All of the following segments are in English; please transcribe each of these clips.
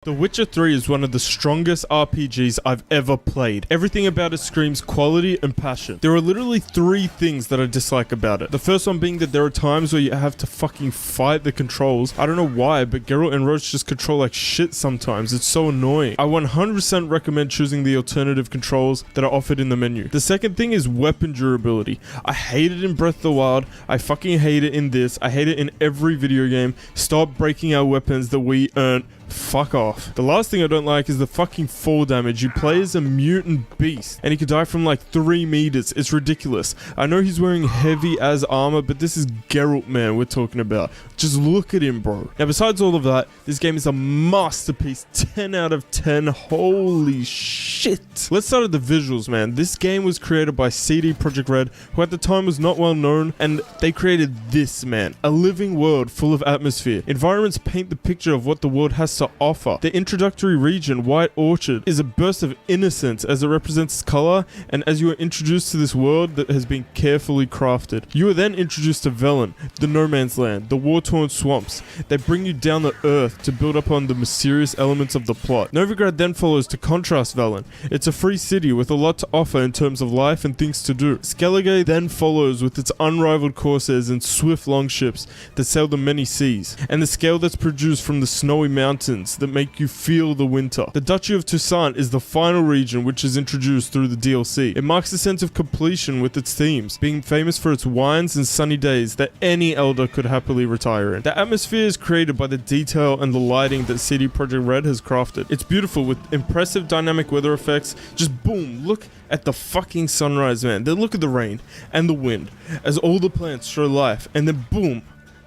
The Witcher 3 is one of the strongest RPGs I've ever played. Everything about it screams quality and passion. There are literally 3 things that I dislike about it. The first one being that there are times where you have to fucking fight the controls. I don't know why, but Geralt and Roche just control like shit sometimes. It's so annoying. I 100% recommend choosing the alternative controls that are offered in the menu. The second thing is weapon durability. I hate it in Breath of the Wild. I fucking hate it in this. I hate it in every video game. Stop breaking our weapons that we earned. Fuck off. The last thing I don't like is the fucking fall damage. You play as a mutant beast and he could die from like 3 meters. It's ridiculous. I know he's wearing heavy as armor, but this is Geralt, man, we're talking about. Just look at him, bro. Now, besides all of that, this game is a masterpiece. 10 out of 10. Holy shit. Let's start at the visuals, man. This game was created by CD Projekt Red, who at the time was not well known, and they created this, man. A living world full of atmosphere. Environments paint the picture of what the world has to offer. The introductory region, White Orchard, is a burst of innocence as it represents color, and as you are introduced to this world that has been carefully crafted. You are then introduced to Velen, the no man's land, the war-torn swamps. They bring you down to earth to build upon the mysterious elements of the plot. Novigrad then follows to contrast Velen. It's a free city with a lot to offer in terms of life and things to do. Skellige then follows with its unrivaled corsairs and swift longships that sail the many seas, and the scale that's produced from the snowy mountains that make you feel the winter. The Duchy of Tucson is the final region which is introduced through the DLC. It marks a sense of completion with its themes, being famous for its wines and sunny days that any elder could happily retire in. The atmosphere is created by the detail and the lighting that CD Projekt Red has crafted. It's beautiful with impressive dynamic weather effects. Just boom, look at the fucking sunrise, man. Then look at the rain and the wind as all the plants show life, and then boom,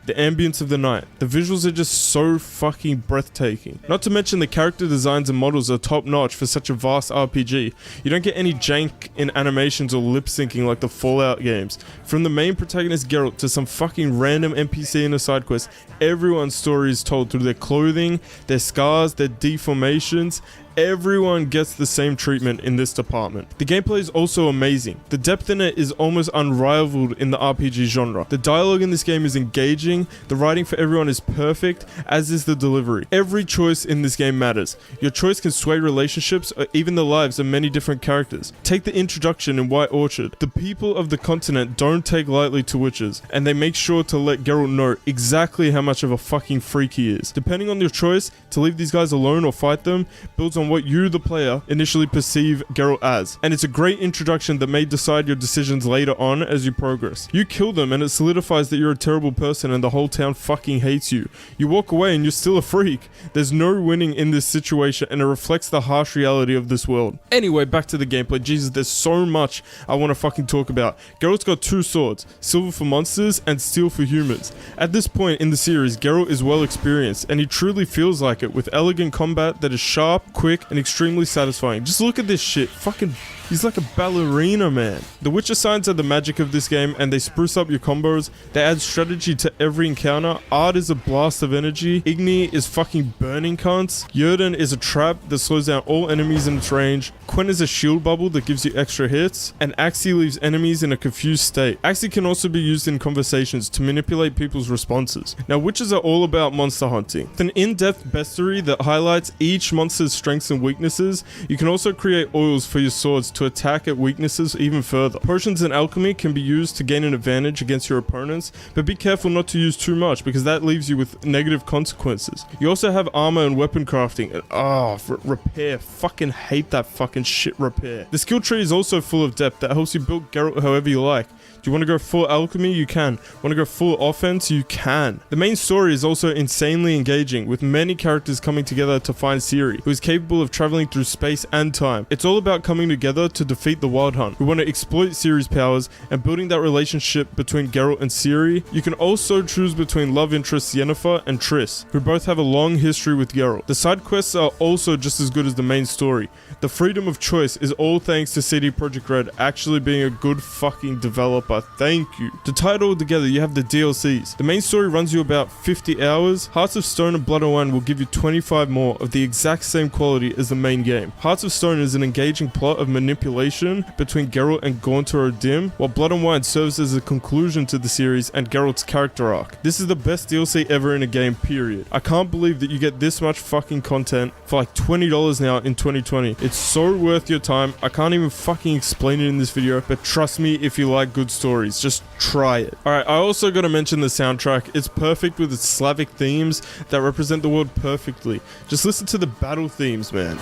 the ambience of the night. The visuals are just so fucking breathtaking. Not to mention the character designs and models are top notch for such a vast RPG. You don't get any jank in animations or lip syncing like the Fallout games. From the main protagonist Geralt to some fucking random NPC in a side quest, everyone's story is told through their clothing, their scars, their deformations. Everyone gets the same treatment in this department. The gameplay is also amazing. The depth in it is almost unrivaled in the RPG genre. The dialogue in this game is engaging, the writing for everyone is perfect, as is the delivery. Every choice in this game matters. Your choice can sway relationships or even the lives of many different characters. Take the introduction in White Orchard. The people of the continent don't take lightly to witches, and they make sure to let Geralt know exactly how much of a fucking freak he is. Depending on your choice to leave these guys alone or fight them, builds on what you, the player, initially perceive Geralt as. And it's a great introduction that may decide your decisions later on as you progress. You kill them and it solidifies that you're a terrible person and the whole town fucking hates you. You walk away and you're still a freak. There's no winning in this situation and it reflects the harsh reality of this world. Anyway, back to the gameplay. Jesus, there's so much I want to fucking talk about. Geralt's got 2 swords, silver for monsters and steel for humans. At this point in the series, Geralt is well experienced and he truly feels like it, with elegant combat that is sharp, quick, and extremely satisfying. Just look at this shit. Fucking, he's like a ballerina, man. The Witcher signs are the magic of this game and they spruce up your combos. They add strategy to every encounter. Art is a blast of energy. Igni is fucking burning cunts. Yerden is a trap that slows down all enemies in its range. Quen is a shield bubble that gives you extra hits. And Axii leaves enemies in a confused state. Axii can also be used in conversations to manipulate people's responses. Now, witches are all about monster hunting. With an in-depth bestiary that highlights each monster's strengths and weaknesses, you can also create oils for your swords to attack at weaknesses even further. Potions and alchemy can be used to gain an advantage against your opponents, but be careful not to use too much because that leaves you with negative consequences. You also have armor and weapon crafting and repair. Fucking hate that fucking shit repair. The skill tree is also full of depth that helps you build Geralt however you like. Do you want to go full alchemy? You can. Want to go full offense? You can. The main story is also insanely engaging, with many characters coming together to find Ciri, who is capable of traveling through space and time. It's all about coming together to defeat the Wild Hunt, who want to exploit Ciri's powers, and building that relationship between Geralt and Ciri. You can also choose between love interests Yennefer and Triss, who both have a long history with Geralt. The side quests are also just as good as the main story. The freedom of choice is all thanks to CD Projekt Red actually being a good fucking developer. Thank you. To tie it all together, you have the DLCs. The main story runs you about 50 hours. Hearts of Stone and Blood and Wine will give you 25 more of the exact same quality durability as the main game. Hearts of Stone is an engaging plot of manipulation between Geralt and Gaunter O'Dim, while Blood and Wine serves as a conclusion to the series and Geralt's character arc. This is the best DLC ever in a game, period. I can't believe that you get this much fucking content for like $20 now in 2020. It's so worth your time. I can't even fucking explain it in this video, but trust me, if you like good stories, just try it. Alright, I also gotta mention the soundtrack. It's perfect with its Slavic themes that represent the world perfectly. Just listen to the battle themes, man.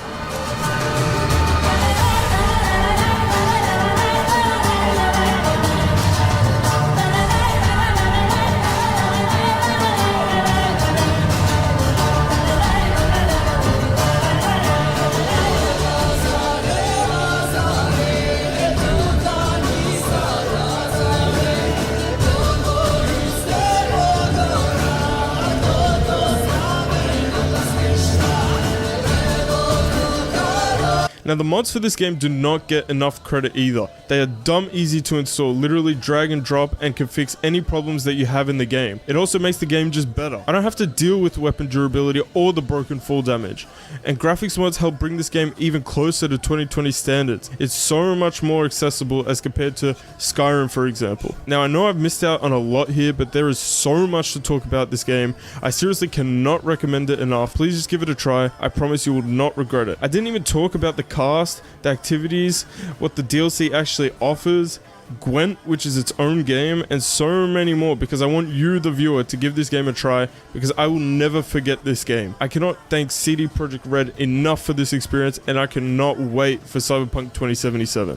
Now the mods for this game do not get enough credit either. They are dumb easy to install, literally drag and drop, and can fix any problems that you have in the game. It also makes the game just better. I don't have to deal with weapon durability or the broken fall damage. And graphics mods help bring this game even closer to 2020 standards. It's so much more accessible as compared to Skyrim, for example. Now I know I've missed out on a lot here, but there is so much to talk about this game. I seriously cannot recommend it enough. Please just give it a try. I promise you will not regret it. I didn't even talk about the cast, the activities, what the DLC actually offers, Gwent, which is its own game, and so many more, because I want you, the viewer, to give this game a try, because I will never forget this game. I cannot thank CD Projekt Red enough for this experience, and I cannot wait for Cyberpunk 2077.